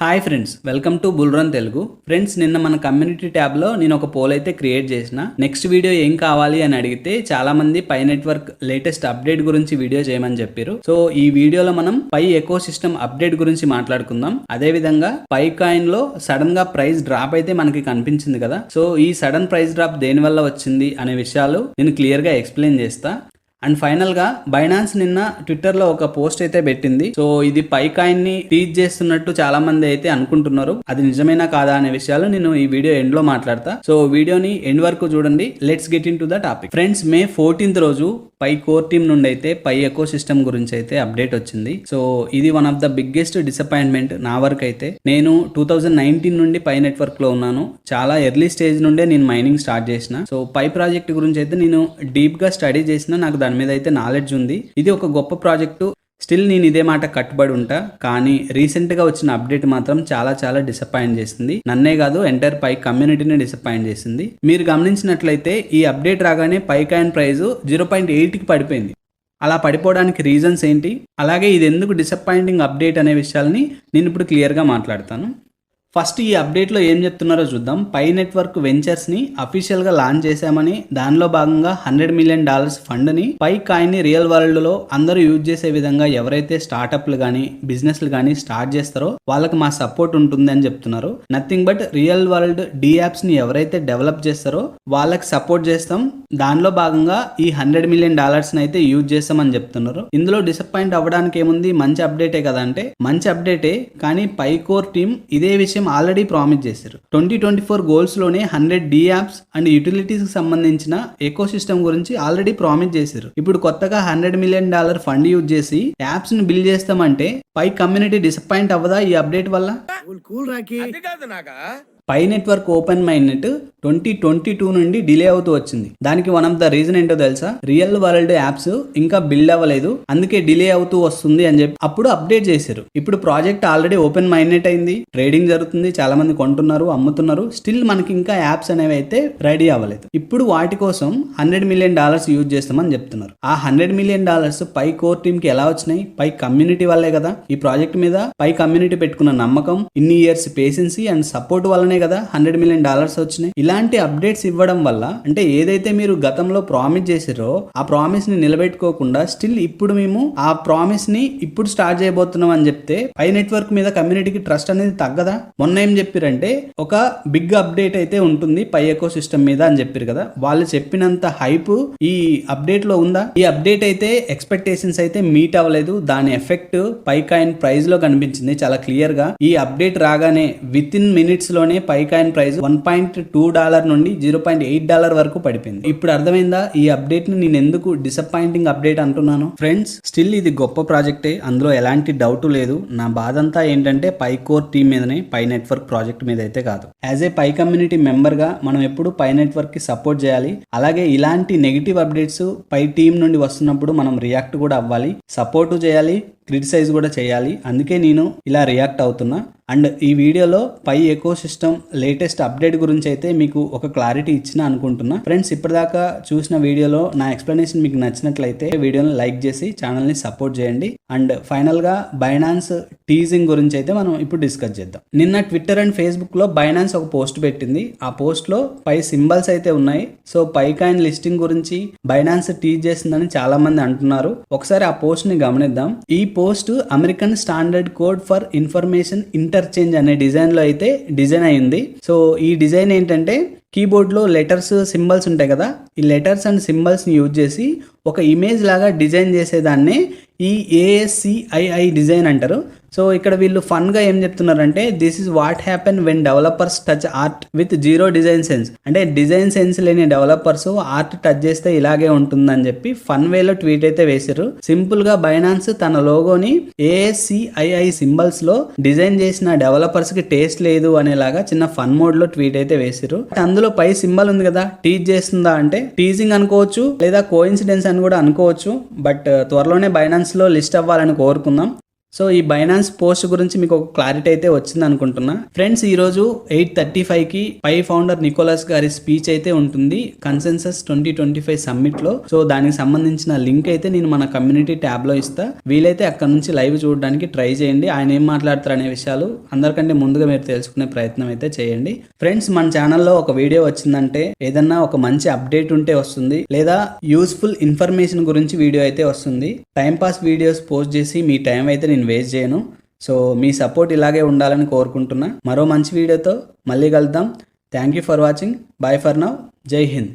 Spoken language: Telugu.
Hi friends, welcome to Bullrun Telugu. Friends, నిన్న మన కమ్యూనిటీ ట్యాబ్లో నేను ఒక పోల్ అయితే క్రియేట్ చేసిన. నెక్స్ట్ వీడియో ఏం కావాలి అని అడిగితే చాలా మంది పై నెట్వర్క్ లేటెస్ట్ అప్డేట్ గురించి వీడియో చేయమని చెప్పారు. సో ఈ వీడియోలో మనం పై ఎకో సిస్టమ్ అప్డేట్ గురించి మాట్లాడుకుందాం. అదే విధంగా పై కాయిన్ లో సడన్ గా ప్రైస్ డ్రాప్ అయితే మనకి కనిపించింది కదా. సో ఈ సడన్ ప్రైస్ డ్రాప్ దేని వల్ల వచ్చింది అనే విషయాలు నేను క్లియర్ గా ఎక్స్ప్లెయిన్ చేస్తా. అండ్ ఫైనల్ గా బైనాన్స్ నిన్న ట్విట్టర్ లో ఒక పోస్ట్ అయితే పెట్టింది. సో ఇది పై కాయిన్ ని టీచ్ చేస్తున్నట్టు చాలా మంది అయితే అనుకుంటున్నారు. అది నిజమేనా కాదా అనే విషయాలు నేను ఈ వీడియో ఎండ్ లో మాట్లాడతా. సో వీడియోని ఎండ్ వరకు చూడండి. Let's get in to the topic. Friends, May 14th రోజు పై కోర్ టీమ్ నుండి అయితే పై ఎకో సిస్టమ్ గురించి అయితే అప్డేట్ వచ్చింది. సో ఇది one of the biggest disappointment నా వరకు అయితే. నేను 2019 నుండి పై నెట్వర్క్ లో ఉన్నాను. చాలా ఎర్లీ స్టేజ్ నుండే నేను మైనింగ్ స్టార్ట్ చేసిన. సో పై ప్రాజెక్ట్ గురించి అయితే నేను డీప్ గా స్టడీ చేసిన. నాకు దాని మీద అయితే నాలెడ్జ్ ఉంది. ఇది ఒక గొప్ప ప్రాజెక్టు. స్టిల్ నేను ఇదే మాట కట్టుబడి ఉంటా. కానీ రీసెంట్ గా వచ్చిన అప్డేట్ మాత్రం చాలా డిసప్పాయింట్ చేసింది. నన్నే కాదు, ఎంటైర్ పై కమ్యూనిటీని డిసప్పాయింట్ చేసింది. మీరు గమనించినట్లయితే ఈ అప్డేట్ రాగానే పై కాయిన్ ప్రైస్ 0.8కి పడిపోయింది. అలా పడిపోవడానికి రీజన్స్ ఏంటి, అలాగే ఇది ఎందుకు డిసప్పాయింటింగ్ అప్డేట్ అనే విషయాల్ని నేను ఇప్పుడు క్లియర్గా మాట్లాడతాను. ఫస్ట్ ఈ అప్డేట్లో ఏం చెప్తున్నారో చూద్దాం. పై నెట్వర్క్ వెంచర్స్ని అఫీషియల్గా లాంచ్ చేశామని, దానిలో భాగంగా $100 million ఫండ్ని పై కాయిన్ని రియల్ వరల్డ్లో అందరూ యూజ్ చేసే విధంగా ఎవరైతే స్టార్టప్లు కానీ బిజినెస్లు కానీ స్టార్ట్ చేస్తారో వాళ్ళకి మా సపోర్ట్ ఉంటుంది అని చెప్తున్నారు. Nothing but real world D యాప్స్ని ఎవరైతే డెవలప్ చేస్తారో వాళ్ళకి సపోర్ట్ చేస్తాం. దానిలో భాగంగా ఈ $100 million అయితే యూజ్ చేస్తామని చెప్తున్నారు. ఇందులో డిసప్పాయింట్ అవ్వడానికి ఏముంది, మంచి అప్డేటే కదా అంటే మంచి అప్డేటే. కానీ పై కోర్ టీమ్ ఇదే విషయం ఆల్రెడీ ప్రామిస్ చేశారు. 2024 గోల్స్ లోనే 100 డి యాప్స్ అండ్ యూటిలిటీస్ కి సంబంధించిన ఎకో సిస్టమ్ గురించి ఆల్రెడీ ప్రామిస్ చేశారు. ఇప్పుడు కొత్తగా $100 million ఫండ్ యూజ్ చేసి యాప్స్ ని బిల్డ్ చేస్తామంటే పై కమ్యూనిటీ డిసప్పాయింట్ అవ్వదా ఈ అప్డేట్ వల్ల? పై నెట్వర్క్ ఓపెన్ మైనెట్ 2022 నుండి డిలే అవుతూ వచ్చింది. దానికి వన్ ఆఫ్ ద రీజన్ ఏంటో తెలుసా? రియల్ వరల్డ్ యాప్స్ ఇంకా బిల్డ్ అవ్వలేదు, అందుకే డిలే అవుతూ వస్తుంది అని చెప్పి అప్పుడు అప్డేట్ చేశారు. ఇప్పుడు ప్రాజెక్ట్ ఆల్రెడీ ఓపెన్ మైనెట్ అయింది, ట్రేడింగ్ జరుగుతుంది, చాలా మంది కొంటున్నారు, అమ్ముతున్నారు. స్టిల్ మనకి ఇంకా యాప్స్ అనేవి అయితే రెడీ అవ్వలేదు. ఇప్పుడు వాటి కోసం $100 million యూజ్ చేస్తామని చెప్తున్నారు. ఆ $100 million పై కోర్ టీమ్ కి ఎలా వచ్చినాయి? పై కమ్యూనిటీ వల్లే కదా. ఈ ప్రాజెక్ట్ మీద పై కమ్యూనిటీ పెట్టుకున్న నమ్మకం, ఇన్ని ఇయర్స్ పేషెన్సీ అండ్ సపోర్ట్ వల్లనే కదా $100 million వచ్చినాయి. ఇలాంటి అప్డేట్స్ ఇవ్వడం వల్ల అంటే ఏదైతే మీరు గతంలో ప్రామిస్ చేసారో ఆ ప్రామిస్ ని నిలబెట్టుకోకుండా స్టిల్ ఇప్పుడు మేము ఆ ప్రామిస్ ని ఇప్పుడు స్టార్ట్ చేయబోతున్నాం అని చెప్తే పై నెట్వర్క్ మీద కమ్యూనిటీకి ట్రస్ట్ అనేది తగ్గదా? మొన్న ఏం చెప్పారంటే ఒక బిగ్ అప్డేట్ అయితే ఉంటుంది పై ఎకో సిస్టమ్ మీద అని చెప్పారు కదా. వాళ్ళు చెప్పినంత హైప్ ఈ అప్డేట్ లో ఉందా? ఈ అప్డేట్ అయితే ఎక్స్పెక్టేషన్స్ అయితే మీట్ అవ్వలేదు. దాని ఎఫెక్ట్ పై కాయిన్ ప్రైస్ లో కనిపించింది చాలా క్లియర్ గా. ఈ అప్డేట్ రాగానే విత్ ఇన్ మినిట్స్ లోనే పై కాయిన్ ప్రైస్ $1.2 నుండి $0.8 వరకు పడిపోయింది. ఇప్పుడు అర్థమైందా ఈ అప్డేట్ ని నేను ఎందుకు డిసప్పాయింటింగ్ అప్డేట్ అంటున్నాను? ఫ్రెండ్స్, స్టిల్ ఇది గొప్ప ప్రాజెక్టే, అందులో ఎలాంటి డౌట్ లేదు. నా బాధ అంతా ఏంటంటే పై కోర్ టీమ్ మీదనే, పై నెట్వర్క్ ప్రాజెక్ట్ మీద అయితే కాదు. As a pi community member గా మనం ఎప్పుడు పై నెట్వర్క్ కి సపోర్ట్ చేయాలి. అలాగే ఇలాంటి నెగిటివ్ అప్డేట్స్ పై టీం నుండి వస్తున్నప్పుడు మనం రియాక్ట్ కూడా అవ్వాలి, సపోర్ట్ చేయాలి, క్రిటిసైజ్ కూడా చేయాలి. అందుకే నేను ఇలా రియాక్ట్ అవుతున్నా. అండ్ ఈ వీడియోలో పై ఎకో సిస్టమ్ లేటెస్ట్ అప్డేట్ గురించి అయితే మీకు ఒక క్లారిటీ ఇచ్చిన అనుకుంటున్నా. ఫ్రెండ్స్, ఇప్పటిదాకా చూసిన వీడియోలో నా ఎక్స్ప్లెనేషన్ మీకు నచ్చినట్లయితే వీడియోని లైక్ చేసి ఛానల్ని సపోర్ట్ చేయండి. అండ్ ఫైనల్ గా బైనాన్స్ టీజింగ్ గురించి అయితే మనం ఇప్పుడు డిస్కస్ చేద్దాం. నిన్న ట్విట్టర్ అండ్ ఫేస్బుక్ లో బైనాన్స్ ఒక పోస్ట్ పెట్టింది. ఆ పోస్ట్ లో పై సింబల్స్ అయితే ఉన్నాయి. సో పై కాయిన్ లిస్టింగ్ గురించి బైనాన్స్ టీజ్ చేసిందని చాలా మంది అంటున్నారు. ఒకసారి ఆ పోస్ట్ ని గమనిద్దాం. ఈ post American standard code for information interchange అనే డిజైన్ లో అయితే డిజైన్ అయింది. సో ఈ డిజైన్ ఏంటంటే కీబోర్డ్ లో లెటర్స్ సింబల్స్ ఉంటాయి కదా, ఈ లెటర్స్ అండ్ సింబల్స్ ని యూజ్ చేసి ఒక ఇమేజ్ లాగా డిజైన్ చేసేదాన్ని ఈ ASCII డిజైన్ అంటారు. సో ఇక్కడ వీళ్ళు ఫన్ గా ఏం చెప్తున్నారంటే this is what happen when developers touch art with zero design sense. అంటే డిజైన్ సెన్స్ లేని డెవలపర్స్ ఆర్ట్ టచ్ చేస్తే ఇలాగే ఉంటుందని చెప్పి ఫన్ వేలో ట్వీట్ అయితే వేశారు. సింపుల్ గా బైనాన్స్ తన లోగోని ASCII సింబల్స్ లో డిజైన్ చేసిన డెవలపర్స్ కి టేస్ట్ లేదు అనేలాగా చిన్న ఫన్ మోడ్ లో ట్వీట్ అయితే వేశారు. అందులో పై సింబల్ ఉంది కదా, టీజ్ చేస్తుందా అంటే టీజింగ్ అనుకోవచ్చు లేదా కోఇన్సిడెన్స్ అని కూడా అనుకోవచ్చు. బట్ త్వరలోనే బైనాన్స్ లో లిస్ట్ అవ్వాలని కోరుకుందాం. సో ఈ బైనాన్స్ పోస్ట్ గురించి మీకు ఒక క్లారిటీ అయితే వచ్చింది అనుకుంటున్నా. ఫ్రెండ్స్, ఈ రోజు 8:35కి పై ఫౌండర్ నికోలస్ గారి స్పీచ్ అయితే ఉంటుంది కన్సెన్సస్ 2025 సమ్మిట్ లో. సో దానికి సంబంధించిన లింక్ అయితే నేను మన కమ్యూనిటీ ట్యాబ్ లో ఇస్తా. వీలైతే అక్కడ నుంచి లైవ్ చూడడానికి ట్రై చేయండి. ఆయన ఏం మాట్లాడతారు అనే విషయాలు అందరికంటే ముందుగా మీరు తెలుసుకునే ప్రయత్నం అయితే చేయండి. ఫ్రెండ్స్, మన ఛానల్లో ఒక వీడియో వచ్చిందంటే ఏదన్నా ఒక మంచి అప్డేట్ ఉంటే వస్తుంది, లేదా యూస్ఫుల్ ఇన్ఫర్మేషన్ గురించి వీడియో అయితే వస్తుంది. టైంపాస్ వీడియోస్ పోస్ట్ చేసి మీ టైం అయితే నేను వేస్ట్ చేయను. సో మీ సపోర్ట్ ఇలాగే ఉండాలని కోరుకుంటున్నా. మరో మంచి వీడియోతో మళ్ళీ కలుద్దాం. Thank you for watching. Bye for now. జై హింద్.